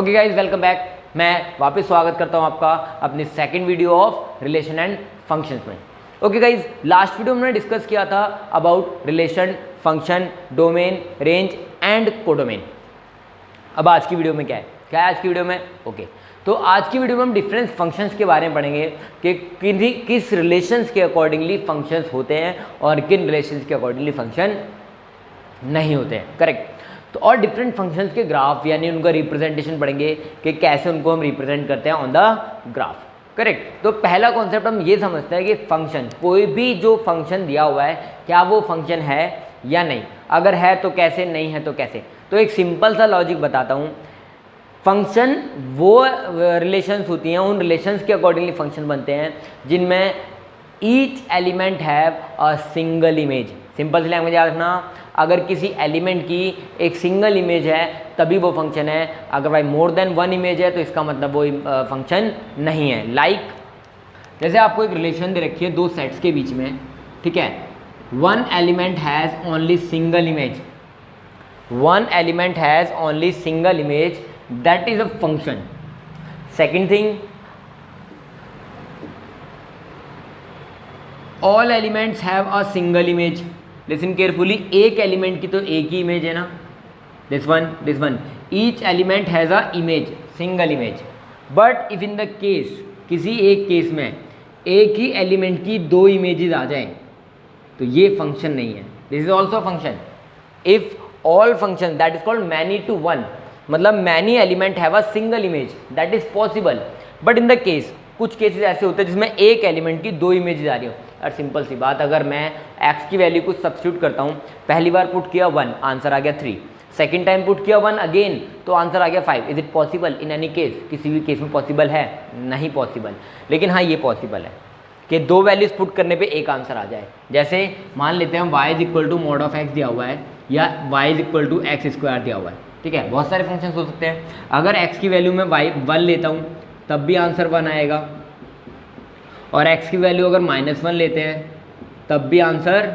Okay guys, welcome back. मैं वापस स्वागत करता हूं आपका अपनी second video of relation and functions में। ओके गाइज, लास्ट वीडियो में हमने डिस्कस किया था about relation, function, domain, range and codomain. अब आज की वीडियो में क्या है आज की वीडियो में? ओके, तो आज की वीडियो में हम डिफरेंट फंक्शंस के बारे में पढ़ेंगे कि किस रिलेशंस के अकॉर्डिंगली फंक्शंस होते हैं और किन रिलेशंस के अकॉर्डिंगली फंक्शन नहीं होते हैं। करेक्ट। तो और डिफरेंट फंक्शंस के ग्राफ यानी उनका रिप्रेजेंटेशन पढ़ेंगे कि कैसे उनको हम रिप्रेजेंट करते हैं ऑन द ग्राफ। करेक्ट। तो पहला कॉन्सेप्ट हम ये समझते हैं कि फंक्शन, कोई भी जो फंक्शन दिया हुआ है क्या वो फंक्शन है या नहीं, अगर है तो कैसे, नहीं है तो कैसे। तो एक सिंपल सा लॉजिक बताता हूँ। फंक्शन वो रिलेशंस होती हैं, उन रिलेशंस के अकॉर्डिंगली फंक्शन बनते हैं जिनमें each element have a single image. Simple सी लैंग्वेज याद रखना, अगर किसी एलिमेंट की एक सिंगल इमेज है तभी वो फंक्शन है, अगर भाई मोर देन वन इमेज है तो इसका मतलब वो फंक्शन नहीं है। लाइक जैसे आपको एक रिलेशन दे रखी है दो सेट्स के बीच में, ठीक है। One element has only single image, one element has only single image, that is a function. Second thing, all elements have a single image. Listen carefully, एक एलिमेंट की तो एक ही इमेज है ना, this one, each element has a image, single image. But if in the case, किसी एक case में एक ही एलिमेंट की दो इमेजेस आ जाएं तो ये फंक्शन नहीं है। This is also function. If all function that is called many to one, मतलब many element have a single image, that is possible. But in the case, कुछ केसेस ऐसे होते हैं जिसमें एक एलिमेंट की दो इमेजेस आ रही हो। और सिंपल सी बात, अगर मैं x की वैल्यू को सब्स्टिट्यूट करता हूँ, पहली बार पुट किया 1, आंसर आ गया 3, सेकेंड टाइम पुट किया 1 अगेन तो आंसर आ गया 5। Is it possible in any case? किसी भी केस में पॉसिबल है? नहीं पॉसिबल। लेकिन हाँ, ये पॉसिबल है कि दो वैल्यूज पुट करने पे एक आंसर आ जाए। जैसे मान लेते हैं y is equal to mod of x दिया हुआ है या y is equal to x square दिया हुआ है, ठीक है। बहुत सारे फंक्शन हो सकते हैं। अगर x की वैल्यू में y 1 लेता हूँ तब भी आंसर 1 आएगा, और x की वैल्यू अगर -1 लेते हैं तब भी आंसर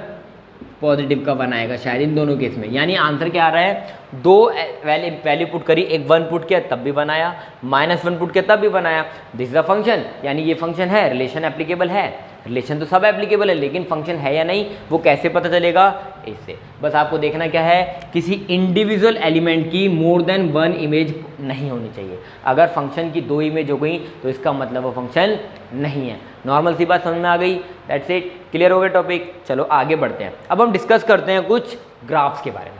पॉजिटिव का 1 आएगा, शायद इन दोनों केस में। यानी आंसर क्या आ रहा है, दो वैल्यू पुट करी, एक 1 पुट किया तब भी 1 आया, -1 पुट किया तब भी 1 आया। दिस इज अ फंक्शन, यानी ये फंक्शन है। रिलेशन एप्लीकेबल है, रिलेशन तो सब एप्लीकेबल है, लेकिन फंक्शन है या नहीं वो कैसे पता चलेगा? इससे बस आपको देखना क्या है, किसी इंडिविजुअल एलिमेंट की मोर देन वन इमेज नहीं होनी चाहिए। अगर फंक्शन की दो इमेज हो गई तो इसका मतलब वो फंक्शन नहीं है। नॉर्मल सी बात समझ में आ गई? दैट्स इट, क्लियर हो गया टॉपिक। चलो आगे बढ़ते हैं। अब हम डिस्कस करते हैं कुछ ग्राफ्स के बारे में,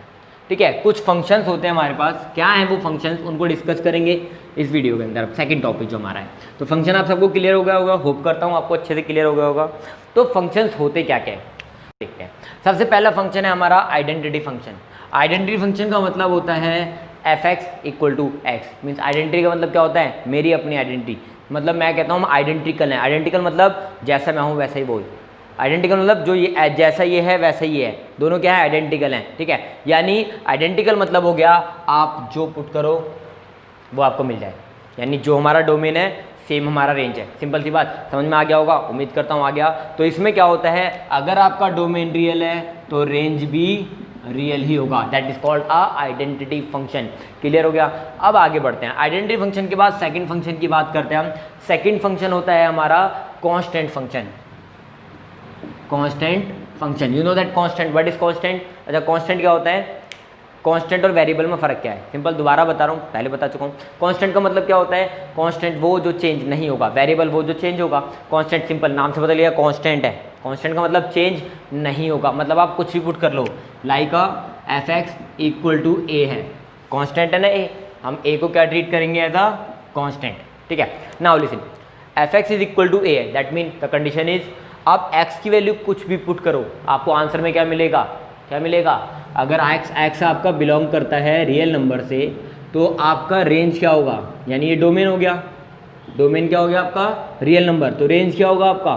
ठीक है। कुछ फंक्शंस होते हैं हमारे पास, क्या हैं वो फंक्शंस, उनको डिस्कस करेंगे इस वीडियो के अंदर। सेकंड टॉपिक जो हमारा है, तो फंक्शन आप सबको क्लियर हो गया होगा, होप करता हूँ आपको अच्छे से क्लियर हो गया होगा। तो फंक्शंस होते क्या क्या है देखते हैं। सबसे पहला फंक्शन है हमारा आइडेंटिटी फंक्शन। आइडेंटिटी फंक्शन का मतलब होता है f(x) equal to x. Means identity का मतलब क्या होता है, मेरी अपनी आइडेंटिटी। मतलब मैं कहता हूँ हम आइडेंटिकल हैं। आइडेंटिकल मतलब जैसा मैं हूँ वैसा ही वो। आइडेंटिकल मतलब जो ये जैसा ये है वैसा ही है, दोनों क्या है, आइडेंटिकल हैं, ठीक है। यानी आइडेंटिकल मतलब हो गया आप जो पुट करो वो आपको मिल जाए, यानी जो हमारा डोमेन है सेम हमारा रेंज है। सिंपल सी बात, समझ में आ गया होगा, उम्मीद करता हूँ आ गया। तो इसमें क्या होता है, अगर आपका डोमेन रियल है तो रेंज भी रियल ही होगा, that is called a identity function. Clear हो गया? अब आगे बढ़ते हैं। आइडेंटिटी फंक्शन के बाद सेकंड फंक्शन की बात करते हैं हम। सेकंड फंक्शन होता है हमारा constant function. Constant function, you know that constant, what is constant? अच्छा, कांस्टेंट क्या होता है? कांस्टेंट और वेरिएबल में फ़र्क क्या है? सिंपल, दोबारा बता रहा हूँ, पहले बता चुका हूँ। कांस्टेंट का मतलब क्या होता है? कांस्टेंट वो जो चेंज नहीं होगा, वेरिएबल वो जो चेंज होगा। कांस्टेंट सिंपल नाम से पता लिया कांस्टेंट है। कांस्टेंट का मतलब चेंज नहीं होगा, मतलब आप कुछ भी पुट कर लो। Like f(x) equal to a है, कांस्टेंट है ना a, हम a को क्या ट्रीट करेंगे एज अ कांस्टेंट, ठीक है। Now listen, f(x) is equal to a है, that mean the condition is आप x की वैल्यू कुछ भी पुट करो, आपको आंसर में क्या मिलेगा? क्या मिलेगा? अगर x आपका बिलोंग करता है रियल नंबर से तो आपका रेंज क्या होगा? यानी ये डोमेन हो गया, डोमेन क्या हो गया आपका? Real number. तो रेंज क्या होगा आपका?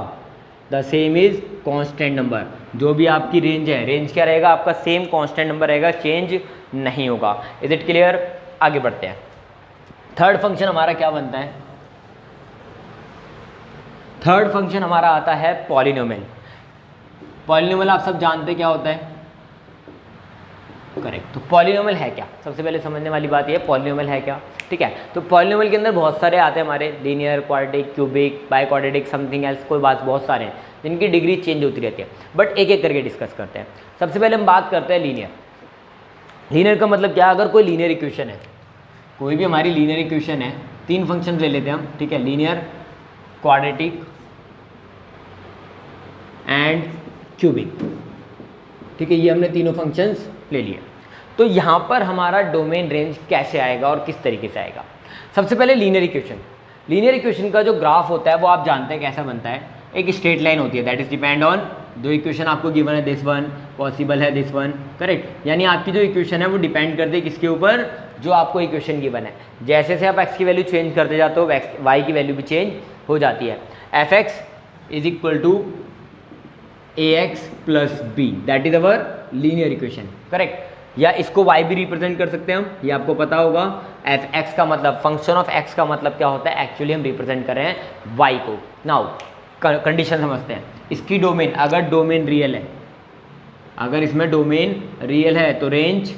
The same is constant number. जो भी आपकी रेंज है, रेंज क्या रहेगा आपका? सेम कांस्टेंट नंबर रहेगा, चेंज नहीं होगा। Is it clear? आगे बढ़ते हैं। थर्ड फंक्शन हमारा क्या बनता है? थर्ड फंक्शन हमारा आता है पॉलिनोमियल। पॉलिनोमियल आप सब जानते क्या होता है? करेक्ट। तो पॉलिनोमियल है क्या, सबसे पहले समझने वाली बात ये है पॉलिनोमियल है क्या, ठीक है। तो पॉलिनोमियल के अंदर बहुत सारे आते हैं हमारे, linear, quadratic, cubic, by quadratic, something else, कोई बात, बहुत सारे हैं जिनकी डिग्री चेंज होती रहती है, बट एक एक करके डिस्कस करते हैं। सबसे पहले हम बात करते हैं लीनियर। लीनियर का मतलब क्या, अगर कोई लीनियर इक्वेशन है, कोई भी हमारी लीनियर इक्वेशन है, तीन फंक्शन ले लेते हैं हम, ठीक है, लीनियर, क्वाड्रेटिक एंड क्यूबिक, ठीक है, ये हमने तीनों फंक्शंस ले लिए। तो यहाँ पर हमारा डोमेन रेंज कैसे आएगा और किस तरीके से आएगा। सबसे पहले लीनियर इक्वेशन, लीनियर इक्वेशन का जो ग्राफ होता है वो आप जानते हैं कैसा बनता है, एक स्ट्रेट लाइन होती है, दैट इज डिपेंड ऑन, जो इक्वेशन आपको गिवन है दिस वन, पॉसिबल है दिस वन, करेक्ट, यानी आपकी जो इक्वेशन है वो डिपेंड करती है किसके ऊपर, जो आपको इक्वेशन गिवन है। जैसे से आप x की वैल्यू चेंज करते जाते हो y की वैल्यू भी चेंज हो जाती है। fx is equal to ax plus b, that is our linear equation, correct. या इसको y भी रिप्रेजेंट कर सकते हैं हम, ये आपको पता होगा। fx का मतलब, फंक्शन ऑफ x का मतलब क्या होता है, एक्चुअली हम रिप्रेजेंट कर रहे हैं y को। नाउ कंडीशन समझते हैं, इसकी डोमेन, अगर डोमेन रियल है, अगर इसमें डोमेन रियल है तो रेंज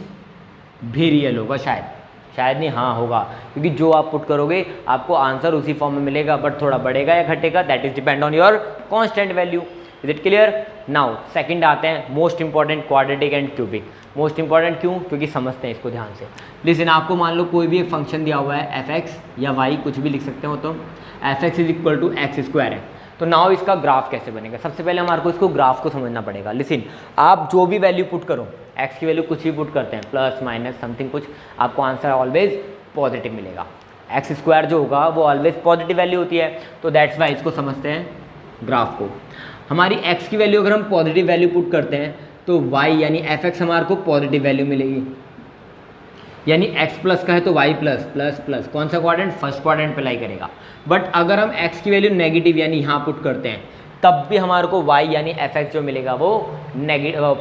भी रियल होगा, शायद नहीं, हाँ होगा, क्योंकि जो आप पुट करोगे आपको आंसर उसी फॉर्म में मिलेगा, बट थोड़ा बढ़ेगा या घटेगा, that is depend on your constant value. Is it clear. Now second आते हैं most important, quadratic and cubic. Most important क्यों, क्योंकि समझते हैं इसको ध्यान से। लिसन, आपको मान लो कोई भी एक फंक्शन दिया हुआ है fx या y, कुछ भी लिख सकते हो, तो fx is equal to x square है, तो नाउ इसका ग्राफ कैसे बनेगा। सबसे पहले हमारे को इसको ग्राफ को समझना पड़ेगा। लिसन, आप जो भी वैल्यू पुट करो, x की वैल्यू कुछ भी पुट करते हैं, प्लस माइनस समथिंग कुछ, आपको आंसर ऑलवेज पॉजिटिव मिलेगा। एक्स स्क्वायर जो होगा वो ऑलवेज पॉजिटिव वैल्यू होती है, तो दैट्स वाई इसको समझते हैं ग्राफ को। हमारी x की वैल्यू अगर हम पॉजिटिव वैल्यू पुट करते हैं तो y यानी fx हमारे को पॉजिटिव वैल्यू मिलेगी, यानी x प्लस का है तो y प्लस प्लस प्लस, कौन सा क्वाड्रेंट, फर्स्ट क्वाड्रेंट पे लाई करेगा। बट अगर हम x की वैल्यू नेगेटिव यानी यहाँ पुट करते हैं, तब भी हमारे को y यानी fx जो मिलेगा वो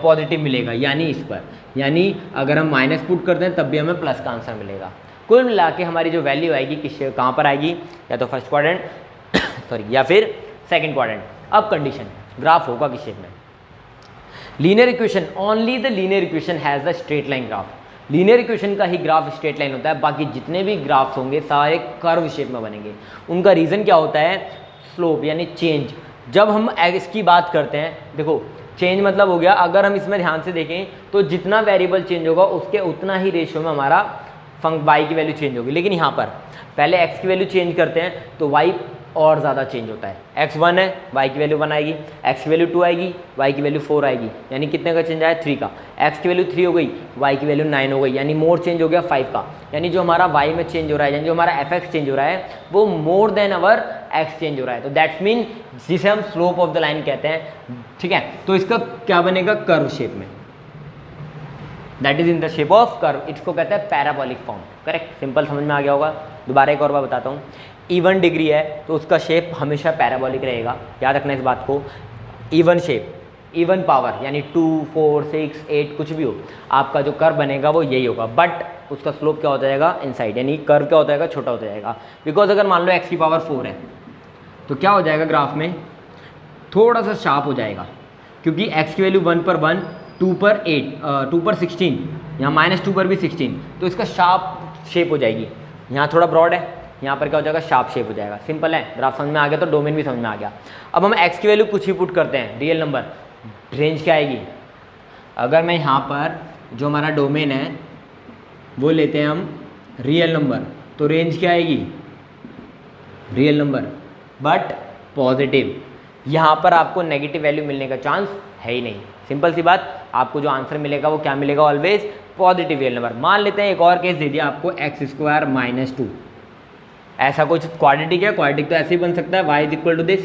पॉजिटिव मिलेगा, यानी इस पर, यानी अगर हम माइनस पुट करते हैं तब भी हमें प्लस का आंसर मिलेगा। कुल मिला के हमारी जो वैल्यू आएगी किस, कहाँ पर आएगी, या तो फर्स्ट क्वाड्रेंट सॉरी, या फिर सेकेंड क्वाड्रेंट। अब कंडीशन, ग्राफ होगा किस शेप में, linear equation, only the linear equation has the straight line graph. Linear equation का ही ग्राफ स्ट्रेट लाइन होता है, बाकी जितने भी ग्राफ्स होंगे सारे कर्व शेप में बनेंगे। उनका रीज़न क्या होता है, स्लोप यानी चेंज। जब हम इसकी बात करते हैं, देखो चेंज मतलब हो गया, अगर हम इसमें ध्यान से देखें तो जितना वेरिएबल चेंज होगा उसके उतना ही रेशियो में हमारा y की वैल्यू चेंज होगी। लेकिन यहाँ पर पहले x की वैल्यू चेंज करते हैं तो y और ज़्यादा चेंज होता है। x 1 है, y की वैल्यू 1 आएगी, x की वैल्यू 2 आएगी, y की वैल्यू 4 आएगी, यानी कितने का चेंज आया, 3 का। x की वैल्यू 3 हो गई, y की वैल्यू 9 हो गई, यानी मोर चेंज हो गया 5 का। यानी जो हमारा y में चेंज हो रहा है, यानी जो हमारा fx चेंज हो रहा है वो मोर देन अवर x चेंज हो रहा है, तो दैट्स मीन जिसे हम स्लोप ऑफ द लाइन कहते हैं, ठीक है। तो इसका क्या बनेगा, कर्व शेप में, that is in the shape of curve, इसको कहते हैं पैराबोलिक फॉर्म, करेक्ट। सिंपल समझ में आ गया होगा। दोबारा एक और बार बताता हूँ, इवन डिग्री है तो उसका शेप हमेशा पैराबोलिक रहेगा, याद रखना इस बात को। इवन शेप, इवन पावर यानी 2, 4, 6, 8 कुछ भी हो, आपका जो कर्व बनेगा वो यही होगा, बट उसका स्लोप क्या होता जाएगा, इनसाइड, यानी कर्व क्या होता जाएगा, छोटा होता जाएगा। बिकॉज अगर मान लो x की पावर 4 है तो क्या हो जाएगा, ग्राफ में थोड़ा सा शार्प हो जाएगा, क्योंकि x की वैल्यू 1 पर 1, 2 पर 8, 2 पर 16, यहाँ -2 पर भी 16, तो इसका शार्प शेप हो जाएगी। यहाँ थोड़ा ब्रॉड है, यहाँ पर क्या हो जाएगा, शार्प शेप हो जाएगा। सिंपल है, ग्राफ समझ में आ गया तो डोमेन भी समझ में आ गया। अब हम x की वैल्यू कुछ भी पुट करते हैं, रियल नंबर, रेंज क्या आएगी। अगर मैं यहाँ पर जो हमारा डोमेन है वो लेते हैं हम रियल नंबर, तो रेंज क्या आएगी, रियल नंबर बट पॉजिटिव। यहाँ पर आपको नेगेटिव वैल्यू मिलने का चांस है ही नहीं। सिंपल सी बात, आपको जो आंसर मिलेगा वो क्या मिलेगा, ऑलवेज पॉजिटिव रियल नंबर। मान लेते हैं एक और केस दे दिया आपको x² - 2, ऐसा कुछ क्वाड्रेटिक है, क्वाड्रेटिक तो ऐसे ही बन सकता है, y is equal to this,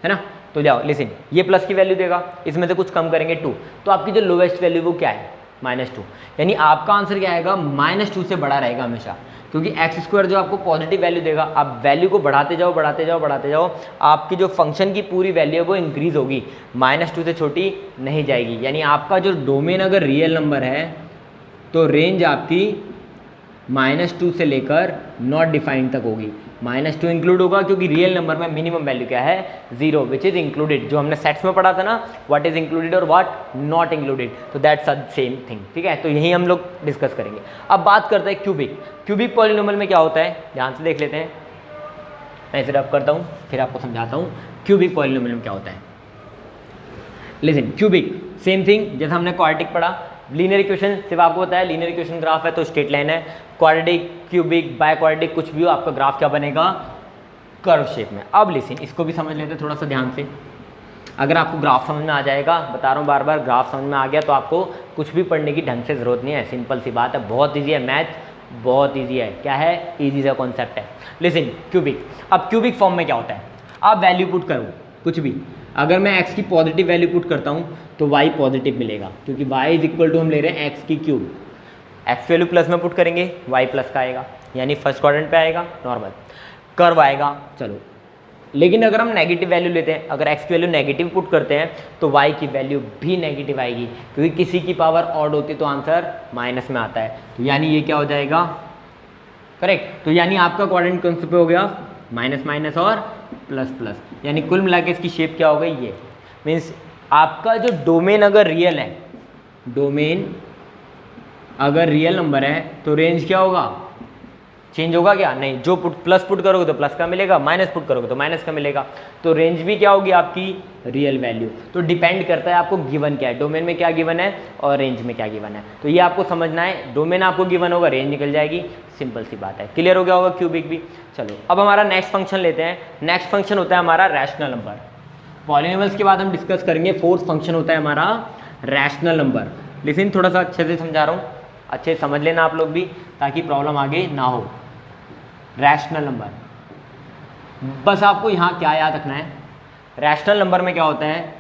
है ना। तो जाओ लिसन, ये प्लस की वैल्यू देगा, इसमें से कुछ कम करेंगे 2, तो आपकी जो लोवेस्ट वैल्यू वो क्या है, -2, यानी आपका आंसर क्या आएगा, -2 से बड़ा रहेगा हमेशा, क्योंकि x² जो आपको पॉजिटिव वैल्यू देगा, आप वैल्यू को बढ़ाते जाओ बढ़ाते जाओ बढ़ाते जाओ, आपकी जो फंक्शन की पूरी वैल्यू है वो इंक्रीज होगी, -2 से छोटी नहीं जाएगी। यानी आपका जो डोमेन अगर रियल नंबर है तो रेंज आपकी -2 से लेकर नॉट डिफाइंड तक होगी। -2 इंक्लूड होगा क्योंकि रियल नंबर में मिनिमम वैल्यू क्या है 0, विच इज इंक्लूडेड। जो हमने सेट्स में पढ़ा था ना, व्हाट इज इंक्लूडेड और व्हाट नॉट इंक्लूडेड, तो दैट्स सेम थिंग। ठीक है, तो यही हम लोग डिस्कस करेंगे। अब बात करते हैं क्यूबिक। क्यूबिक पॉलिनोमियल में क्या होता है, ध्यान से देख लेते हैं। मैं इसे रब करता हूँ, फिर आपको समझाता हूँ क्यूबिक पॉलिनोमियल में क्या होता है। लिसन, क्यूबिक सेम थिंग जैसा हमने क्वाड्रेटिक पढ़ा। लीनियर इक्वेशन सिर्फ आपको बताया, लीनियर इक्वेशन ग्राफ है तो स्ट्रेट लाइन है। क्वाड्रेटिक, क्यूबिक, बाय क्वाड्रेटिक कुछ भी हो, आपका ग्राफ क्या बनेगा, कर्व शेप में। अब लिसन, इसको भी समझ लेते हैं थोड़ा सा ध्यान से। अगर आपको ग्राफ समझ में आ जाएगा, बता रहा हूँ बार बार, ग्राफ समझ में आ गया तो आपको कुछ भी पढ़ने की ढंग से ज़रूरत नहीं है। सिंपल सी बात है, बहुत ईजी है, मैथ बहुत ईजी है। क्या है, ईजी सा कॉन्सेप्ट है। Listen, cubic. अब क्यूबिक फॉर्म में क्या होता है, आप वैल्यू पुट करो कुछ भी। अगर मैं x की पॉजिटिव वैल्यू पुट करता हूँ तो y पॉजिटिव मिलेगा, क्योंकि y इज इक्वल टू हम ले रहे हैं x की क्यूब। x वैल्यू प्लस में पुट करेंगे, y प्लस का आएगा, यानी फर्स्ट क्वाड्रेंट पे आएगा, नॉर्मल कर्व आएगा। चलो, लेकिन अगर हम नेगेटिव वैल्यू लेते हैं, अगर x की वैल्यू नेगेटिव पुट करते हैं तो y की वैल्यू भी नेगेटिव आएगी, क्योंकि किसी की पावर ऑड होती तो आंसर माइनस में आता है। तो यानी ये क्या हो जाएगा, करेक्ट। तो यानी आपका क्वाड्रेंट कौन से पे हो गया, माइनस माइनस और प्लस प्लस, यानी कुल मिला के इसकी शेप क्या हो गई, ये मीन्स आपका जो डोमेन अगर रियल है, डोमेन अगर रियल नंबर है तो रेंज क्या होगा, चेंज होगा क्या, नहीं। जो प्लस पुट करोगे तो प्लस का मिलेगा, माइनस पुट करोगे तो माइनस का मिलेगा। तो रेंज भी क्या होगी आपकी, रियल वैल्यू। तो डिपेंड करता है आपको गिवन क्या है, डोमेन में क्या गिवन है और रेंज में क्या गिवन है। तो ये आपको समझना है, डोमेन आपको गिवन होगा, रेंज निकल जाएगी, सिंपल सी बात है। क्लियर हो गया होगा क्यूबिक भी। चलो, अब हमारा नेक्स्ट फंक्शन लेते हैं। नेक्स्ट फंक्शन होता है हमारा रैशनल नंबर। पॉलिनोमियल्स के बाद हम डिस्कस करेंगे, फोर्थ फंक्शन होता है हमारा रैशनल नंबर। लेकिन थोड़ा सा अच्छे से समझा रहा हूँ, अच्छे से समझ लेना आप लोग भी, ताकि प्रॉब्लम आगे ना हो। रैशनल नंबर, बस आपको यहाँ क्या याद रखना है, रैशनल नंबर में क्या होता है,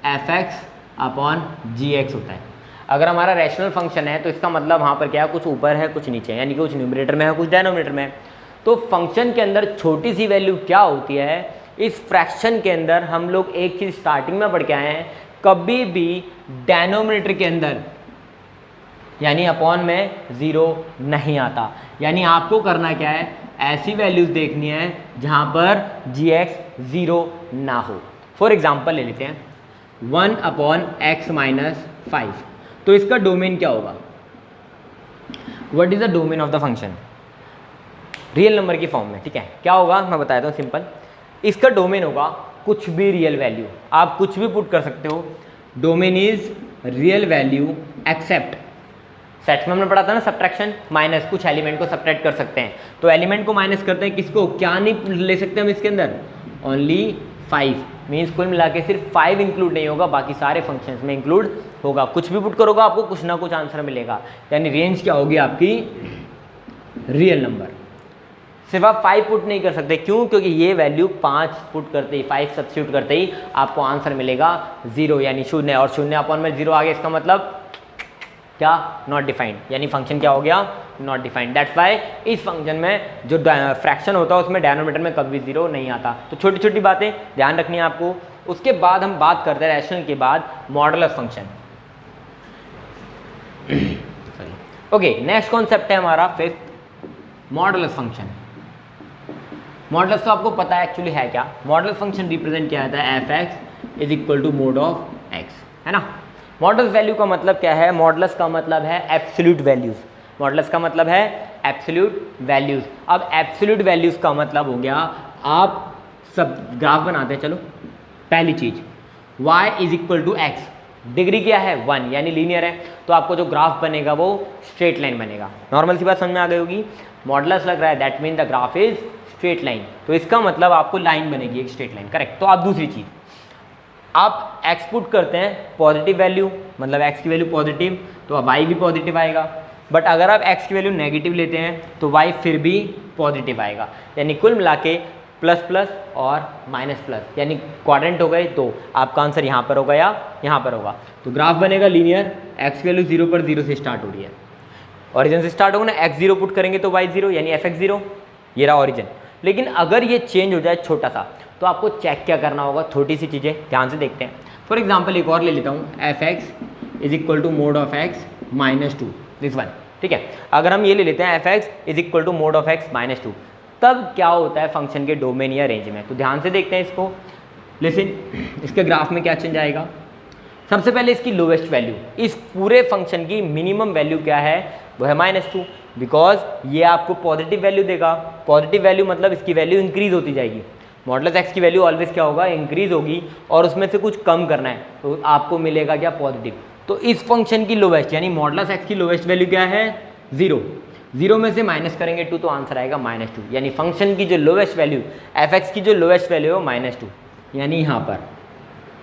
fx अपॉन gx होता है। अगर हमारा रैशनल फंक्शन है तो इसका मतलब वहाँ पर क्या है, कुछ ऊपर है कुछ नीचे है, यानी कि कुछ न्यूमरेटर में है कुछ डिनोमिनेटर में है। तो फंक्शन के अंदर छोटी सी वैल्यू क्या होती है, इस फ्रैक्शन के अंदर हम लोग एक चीज़ स्टार्टिंग में पढ़ के आए हैं, कभी भी डिनोमिनेटर के अंदर यानी अपॉन में 0 नहीं आता। यानी आपको करना क्या है, ऐसी वैल्यूज देखनी है जहाँ पर gx 0 ना हो। फॉर एग्जाम्पल ले लेते हैं 1 अपॉन x माइनस 5, तो इसका डोमेन क्या होगा, what is the domain of the function, real number की फॉर्म में। ठीक है, क्या होगा मैं बता देता हूँ सिंपल। इसका डोमेन होगा कुछ भी रियल वैल्यू, आप कुछ भी पुट कर सकते हो। Domain is real value except, sets में हमने पढ़ा था ना सब्ट्रैक्शन, माइनस, कुछ एलिमेंट को सब्ट्रैक्ट कर सकते हैं। तो एलिमेंट को माइनस करते हैं, किसको, क्या नहीं ले सकते हम इसके अंदर, ओनली 5। मीन्स कुल मिला के सिर्फ 5 इंक्लूड नहीं होगा, बाकी सारे फंक्शंस में इंक्लूड होगा। कुछ भी पुट करोगे आपको कुछ ना कुछ आंसर मिलेगा। यानी रेंज क्या होगी आपकी, रियल नंबर। सिर्फ आप 5 पुट नहीं कर सकते, क्यों, क्योंकि ये वैल्यू 5 पुट करते ही, 5 सब्स्टिट्यूट करते ही आपको आंसर मिलेगा 0, यानी 0, और 0 अपॉन में 0 आ गया, इसका मतलब क्या, नॉट डिफाइंड, यानी फंक्शन क्या हो गया, नॉट डिफाइंड। दैट्स वाई इस फंक्शन में जो फ्रैक्शन होता है उसमें डिनोमिनेटर में कभी 0 नहीं आता। तो छोटी छोटी बातें ध्यान रखनी है आपको। उसके बाद हम बात करते हैं रैशनल के बाद modulus function. Okay, next concept है हमारा फिफ्थ, मॉडुलस फंक्शन। मॉडुलस तो आपको पता है एक्चुअली है क्या। मॉडुलस फंक्शन रिप्रेजेंट किया जाता है f(x) is equal to mod of x, है ना। मॉडुलस वैल्यू का मतलब क्या है, मॉडुलस का मतलब है एब्सोल्यूट वैल्यूज। मॉडुलस का मतलब है एब्सोल्यूट वैल्यूज। अब एब्सोल्यूट वैल्यूज का मतलब हो गया, आप सब ग्राफ बनाते हैं। चलो, पहली चीज y is equal to x, degree क्या है 1, यानी लीनियर है, तो आपको जो ग्राफ बनेगा वो स्ट्रेट लाइन बनेगा। नॉर्मल सी बात समझ में आ गई होगी। मॉडुलस लग रहा है, that mean the graph is straight line, तो इसका मतलब आपको लाइन बनेगी एक स्ट्रेट लाइन, करेक्ट। तो आप दूसरी चीज, आप x पुट करते हैं पॉजिटिव वैल्यू, मतलब x की वैल्यू पॉजिटिव, तो अब y भी पॉजिटिव आएगा। बट अगर आप x की वैल्यू नेगेटिव लेते हैं तो y फिर भी पॉजिटिव आएगा। यानी कुल मिला के प्लस प्लस और माइनस प्लस, यानी क्वाड्रेंट हो गए, तो आपका आंसर यहाँ पर होगा या यहाँ पर होगा। तो ग्राफ बनेगा लीनियर, x की वैल्यू 0 पर 0 से स्टार्ट हो रही है, ऑरिजिन से स्टार्ट होगा ना, x 0 पुट करेंगे तो y 0, यानी fx 0, ये रहा ऑरिजिन। लेकिन अगर ये चेंज हो जाए छोटा सा, तो आपको चेक क्या करना होगा, छोटी सी चीज़ें ध्यान से देखते हैं। फॉर एग्जाम्पल एक और ले लेता हूँ, f(x) is equal to mod of x minus 2, this one. ठीक है। अगर हम ये ले लेते हैं f x is equal to mod of x minus 2, तब क्या होता है फंक्शन के डोमेन या रेंज में। तो ध्यान से देखते हैं इसको, लेकिन इसके ग्राफ में क्या चेंज आएगा। सबसे पहले इसकी लोवेस्ट वैल्यू, इस पूरे फंक्शन की मिनिमम वैल्यू क्या है, वो है -2, बिकॉज ये आपको पॉजिटिव वैल्यू देगा। पॉजिटिव वैल्यू मतलब इसकी वैल्यू इंक्रीज होती जाएगी। मॉडुलस एक्स की वैल्यू ऑलवेज क्या होगा, इंक्रीज होगी, और उसमें से कुछ कम करना है तो आपको मिलेगा क्या, पॉजिटिव। तो इस फंक्शन की लोवेस्ट यानी मॉडुलस एक्स की लोवेस्ट वैल्यू क्या है, 0। 0 में से माइनस करेंगे 2 तो आंसर आएगा -2, यानी फंक्शन की जो लोवेस्ट वैल्यू एफ एक्स की जो लोवेस्ट वैल्यू है -2, यानी यहाँ पर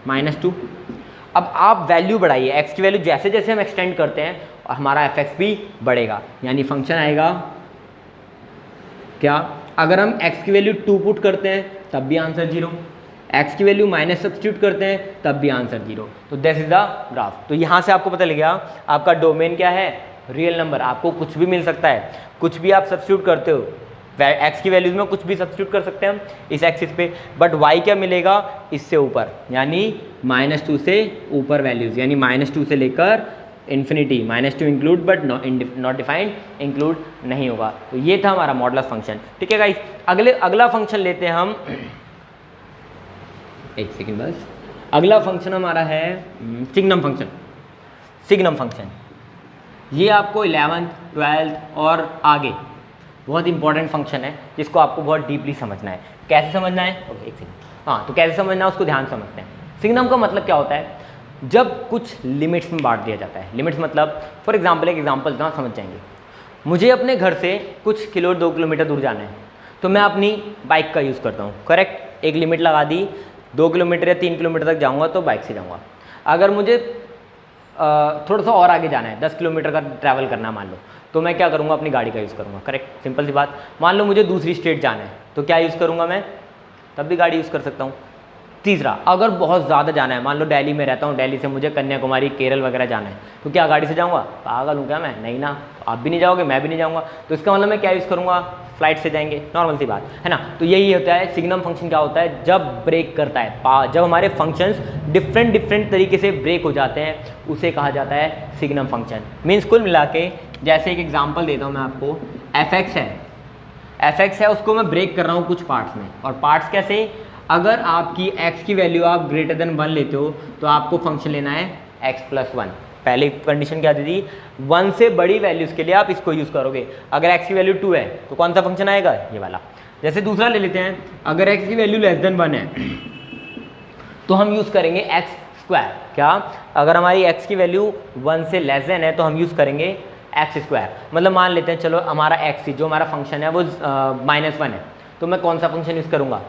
-2। अब आप वैल्यू बढ़ाइए, एक्स की वैल्यू जैसे जैसे हम एक्सटेंड करते हैं हमारा एफ एक्स भी बढ़ेगा, यानी फंक्शन आएगा क्या, अगर हम x की वैल्यू 2 पुट करते हैं तब भी आंसर 0, x की वैल्यू माइनस सब्स्टिट्यूट करते हैं तब भी आंसर 0। तो दिस इज द ग्राफ। तो यहाँ से आपको पता लग गया आपका डोमेन क्या है, रियल नंबर। आपको कुछ भी मिल सकता है, कुछ भी आप सब्स्टिट्यूट करते हो, x की वैल्यूज में कुछ भी सब्स्टिट्यूट कर सकते हैं हम इस एक्सिस पे, बट y क्या मिलेगा, इससे ऊपर, यानी -2 से ऊपर वैल्यूज, यानी -2 से लेकर infinity. -2 include but not defined, include नहीं होगा। तो ये था हमारा मॉडुलस फंक्शन, ठीक है गाइस। अगला फंक्शन लेते हैं हम, एक सेकेंड बस। अगला फंक्शन हमारा है सिग्नम फंक्शन। सिग्नम फंक्शन ये आपको 11th 12th और आगे बहुत इंपॉर्टेंट फंक्शन है, जिसको आपको बहुत डीपली समझना है। कैसे समझना है, एक सेकेंड, हाँ, तो कैसे समझना है उसको ध्यान समझते हैं। सिग्नम का मतलब क्या होता है, जब कुछ लिमिट्स में बांट दिया जाता है। लिमिट्स मतलब फॉर एग्जांपल, एक एग्जांपल ना समझ जाएंगे। मुझे अपने घर से कुछ 2 किलोमीटर दूर जाना है, तो मैं अपनी बाइक का यूज़ करता हूँ, करेक्ट। एक लिमिट लगा दी, 2 किलोमीटर या 3 किलोमीटर तक जाऊँगा तो बाइक से जाऊँगा। अगर मुझे थोड़ा सा और आगे जाना है, 10 किलोमीटर का ट्रैवल करना मान लो, तो मैं क्या करूँगा, अपनी गाड़ी का यूज़ करूँगा, करेक्ट, सिंपल सी बात। मान लो मुझे दूसरी स्टेट जाना है, तो क्या यूज़ करूँगा मैं, तब भी गाड़ी यूज़ कर सकता हूँ। तीसरा, अगर बहुत ज़्यादा जाना है, मान लो दिल्ली में रहता हूँ, दिल्ली से मुझे कन्याकुमारी केरल वगैरह जाना है, तो क्या गाड़ी से जाऊँगा, पागल हूँ क्या मैं, नहीं ना, आप भी नहीं जाओगे, मैं भी नहीं जाऊँगा। तो इसका मतलब मैं क्या यूज़ करूँगा, फ्लाइट से जाएंगे, नॉर्मल सी बात है ना। तो यही होता है सिग्नम फंक्शन। क्या होता है, जब ब्रेक करता है, जब हमारे फंक्शंस डिफरेंट तरीके से ब्रेक हो जाते हैं, उसे कहा जाता है सिग्नम फंक्शन। मीन्स कुल मिला के, जैसे एक एग्जाम्पल देता हूँ मैं आपको, एफ एक्स है, उसको मैं ब्रेक कर रहा हूँ कुछ पार्ट्स में। और पार्ट्स कैसे, अगर आपकी x की वैल्यू आप ग्रेटर देन 1 लेते हो तो आपको फंक्शन लेना है x+1। पहले कंडीशन क्या दी थी, 1 से बड़ी वैल्यूज़ के लिए आप इसको यूज़ करोगे। अगर x की वैल्यू 2 है तो कौन सा फंक्शन आएगा, ये वाला। जैसे दूसरा ले लेते हैं, अगर x की वैल्यू लेस देन 1 है तो हम यूज़ करेंगे x²। क्या, अगर हमारी x की वैल्यू 1 से लेस देन है तो हम यूज़ करेंगे x²। मतलब मान लेते हैं, चलो हमारा x जो हमारा फंक्शन है वो -1 है, तो मैं कौन सा फंक्शन यूज़ करूँगा,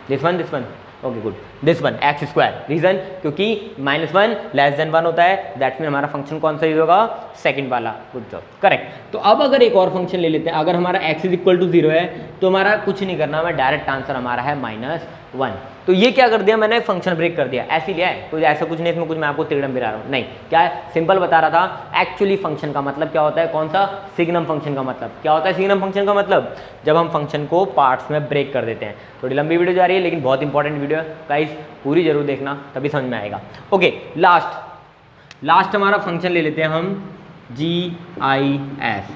this one, okay good, this one, x²। Reason, क्योंकि -1 लेस देन 1 होता है, दैट्स मीन हमारा फंक्शन कौन सा यूज होगा, सेकंड वाला। Good job, correct. तो अब अगर एक और फंक्शन ले लेते हैं, अगर हमारा x = 0 है तो हमारा कुछ नहीं करना, हमें डायरेक्ट आंसर हमारा है -1। तो ये क्या कर दिया मैंने, फंक्शन ब्रेक कर दिया, ऐसे लिया है, कोई ऐसा कुछ नहीं, इसमें कुछ मैं आपको तिरड़म बिरा रहा हूँ, नहीं, क्या है, सिंपल बता रहा था। एक्चुअली फंक्शन का मतलब क्या होता है, कौन सा, सिग्नम फंक्शन का मतलब क्या होता है। सिग्नम फंक्शन का मतलब जब हम फंक्शन को पार्ट्स में ब्रेक कर देते हैं। थोड़ी लंबी वीडियो जा रही है लेकिन बहुत इंपॉर्टेंट वीडियो है गाइस, पूरी जरूर देखना तभी समझ में आएगा। ओके, लास्ट हमारा फंक्शन ले लेते हैं हम, GIF,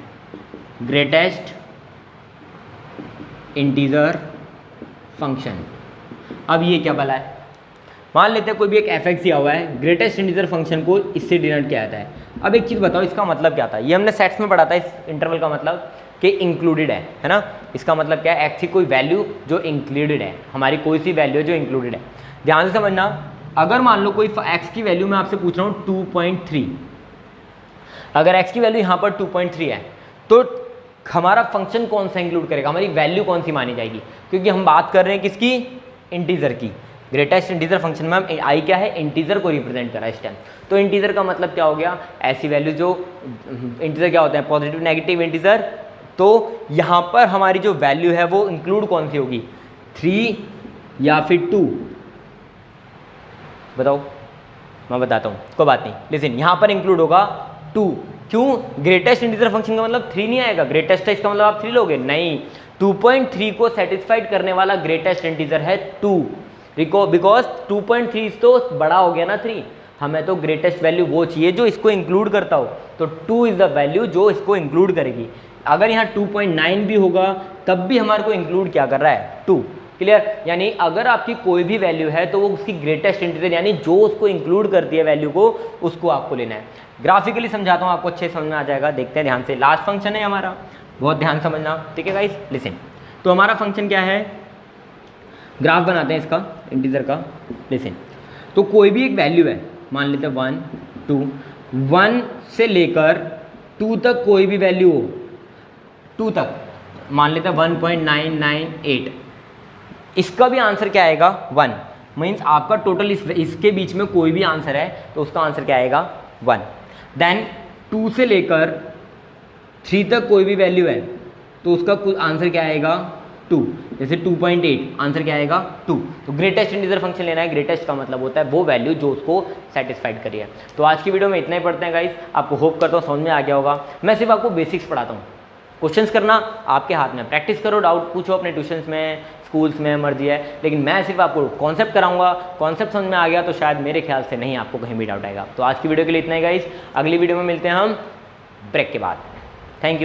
ग्रेटेस्ट इंटीजर फंक्शन। अब ये क्या भला है, मान लेते हैं कोई भी एक एफ एक्स दिया हुआ है, ग्रेटेस्ट इंटीजर फंक्शन को इससे डिनोट किया जाता है। अब एक चीज़ बताओ, इसका मतलब क्या था, ये हमने सेट्स में पढ़ा था, इस इंटरवल का मतलब कि इंक्लूडेड है ना। इसका मतलब क्या है, एक्स की कोई वैल्यू जो इंक्लूडेड है, हमारी कोई सी वैल्यू जो इंक्लूडेड है। ध्यान से समझना, अगर मान लो कोई एक्स की वैल्यू मैं आपसे पूछ रहा हूँ 2.3, अगर एक्स की वैल्यू यहाँ पर 2.3 है तो हमारा फंक्शन कौन सा इंक्लूड करेगा, हमारी वैल्यू कौन सी मानी जाएगी, क्योंकि हम बात कर रहे हैं किसकी, इंटीजर की। ग्रेटेस्ट इंटीजर फंक्शन में हम आई क्या है, इंटीजर को रिप्रेजेंट करा इस टाइम। तो इंटीजर का मतलब क्या हो गया, ऐसी वैल्यू जो, इंटीजर क्या होता है, पॉजिटिव नेगेटिव इंटीजर। तो यहाँ पर हमारी जो वैल्यू है वो इंक्लूड कौन सी होगी, 3 या फिर 2, बताओ, मैं बताता हूँ, कोई बात नहीं। लिसन, यहाँ पर इंक्लूड होगा 2। क्यों, ग्रेटेस्ट इंटीजर फंक्शन का मतलब 3 नहीं आएगा, ग्रेटेस्ट है इसका मतलब आप 3 लोगे, नहीं, 2.3 को सेटिस्फाइड करने वाला ग्रेटेस्ट इंटीजर है 2, बिकॉज 2.3 तो बड़ा हो गया ना 3, हमें तो ग्रेटेस्ट वैल्यू वो चाहिए जो इसको इंक्लूड करता हो, तो 2 इज़ द वैल्यू जो इसको इंक्लूड करेगी। अगर यहाँ 2.9 भी होगा तब भी हमारे को इंक्लूड क्या कर रहा है, 2। क्लियर? यानी अगर आपकी कोई भी वैल्यू है तो वो उसकी ग्रेटेस्ट इंटीजर यानी जो उसको इंक्लूड करती है वैल्यू को, उसको आपको लेना है। ग्राफिकली समझाता हूँ, आपको अच्छे समझ में आ जाएगा। देखते हैं ध्यान से। लास्ट फंक्शन है हमारा, बहुत ध्यान समझना, ठीक है गाइस? लिसन। तो हमारा फंक्शन क्या है, ग्राफ बनाते हैं इसका, इंटीजर का। लिसन। तो कोई भी एक वैल्यू है, मान लेते हैं 1 2, 1 से लेकर 2 तक कोई भी वैल्यू हो, 2 तक मान लेते हैं 1.998, इसका भी आंसर क्या आएगा, 1। मीन्स आपका टोटल इसके बीच में कोई भी आंसर है तो उसका आंसर क्या आएगा, 1। देन 2 से लेकर 3 तक कोई भी वैल्यू है तो उसका आंसर क्या आएगा, 2। जैसे 2.8, आंसर क्या आएगा, 2। तो ग्रेटेस्ट इंटीजर फंक्शन लेना है। ग्रेटेस्ट का मतलब होता है वो वैल्यू जो उसको सेटिस्फाइड करी है। तो आज की वीडियो में इतना ही पढ़ते हैं गाइस। आपको होप करता हूँ समझ में आ गया होगा। मैं सिर्फ आपको बेसिक्स पढ़ाता हूँ, क्वेश्चंस करना आपके हाथ में। प्रैक्टिस करो, डाउट पूछो अपने ट्यूशंस में, स्कूल्स में, मर्जी है। लेकिन मैं सिर्फ आपको कॉन्सेप्ट कराऊंगा। कॉन्सेप्ट समझ में आ गया तो शायद मेरे ख्याल से नहीं आपको कहीं भी डाउट आएगा। तो आज की वीडियो के लिए इतना ही गाइस। अगली वीडियो में मिलते हैं हम ब्रेक के बाद।